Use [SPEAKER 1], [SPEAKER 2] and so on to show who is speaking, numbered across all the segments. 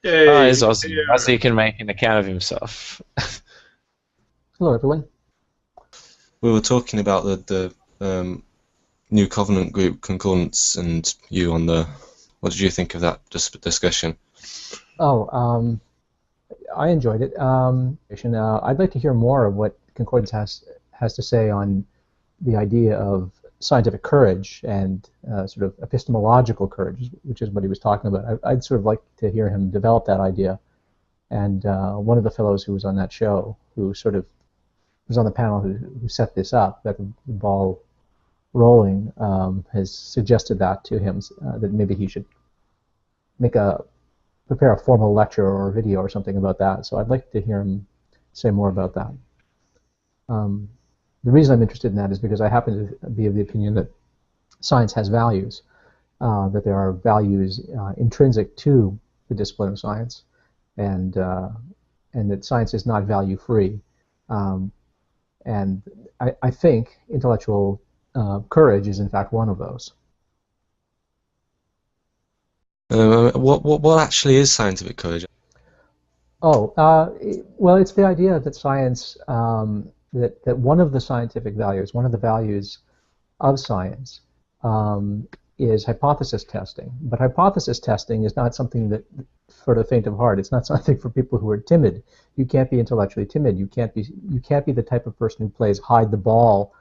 [SPEAKER 1] Oh,
[SPEAKER 2] Hey,
[SPEAKER 1] it's Ozzy.
[SPEAKER 2] there.
[SPEAKER 1] Ozzy can make an account of himself.
[SPEAKER 3] Hello, everyone.
[SPEAKER 4] We were talking about the New Covenant group concordance and you on the. What did you think of that discussion?
[SPEAKER 3] Oh, I enjoyed it. I'd like to hear more of what Concordance has to say on the idea of scientific courage and sort of epistemological courage, which is what he was talking about. I'd sort of like to hear him develop that idea. And one of the fellows who was on that show, who sort of was on the panel who set this up, got the ball rolling, has suggested that to him, that maybe he should prepare a formal lecture or a video or something about that. So I'd like to hear him say more about that. The reason I'm interested in that is because I happen to be of the opinion that science has values, that there are values intrinsic to the discipline of science, and that science is not value-free. And I think intellectual courage is in fact one of those.
[SPEAKER 4] What actually is scientific courage?
[SPEAKER 3] Oh, well, it's the idea that science, that one of the scientific values, one of the values of science, is hypothesis testing. But hypothesis testing is not something that for the faint of heart. It's not something for people who are timid. You can't be intellectually timid. You can't be the type of person who plays hide the ball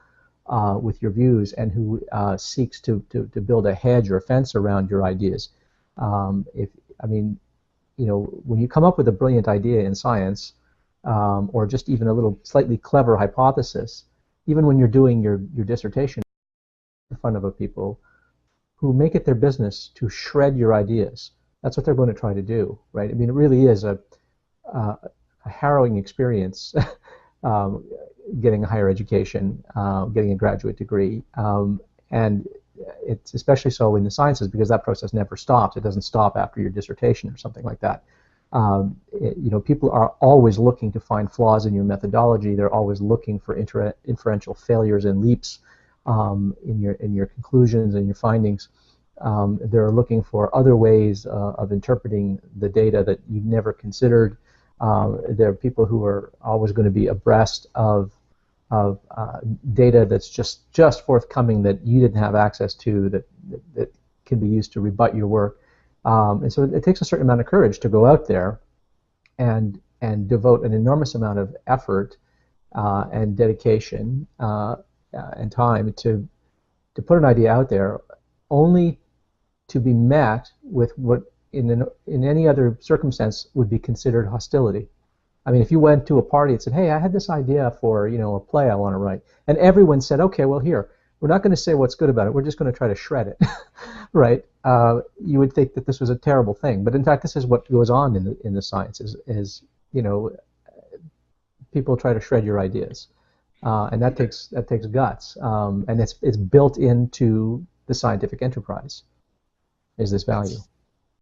[SPEAKER 3] with your views and who seeks to build a hedge or a fence around your ideas. When you come up with a brilliant idea in science, or just even a little slightly clever hypothesis, even when you're doing your dissertation in front of a people who make it their business to shred your ideas, that's what they're going to try to do, right? I mean, it really is a harrowing experience getting a higher education, getting a graduate degree, and it's especially so in the sciences because that process never stops. It doesn't stop after your dissertation or something like that. People are always looking to find flaws in your methodology. They're always looking for inferential failures and leaps in your conclusions and your findings. They're looking for other ways of interpreting the data that you've never considered. There are people who are always going to be abreast of data that's just forthcoming that you didn't have access to, that can be used to rebut your work. And so it takes a certain amount of courage to go out there and devote an enormous amount of effort and dedication and time to put an idea out there, only to be met with what in any other circumstance would be considered hostility. I mean, if you went to a party and said, "Hey, I had this idea for a play I want to write," and everyone said, "Okay, well, here, we're not going to say what's good about it. We're just going to try to shred it," right? You would think that this was a terrible thing, but in fact, this is what goes on in the sciences. People try to shred your ideas, and that takes guts, and it's built into the scientific enterprise. Is this value?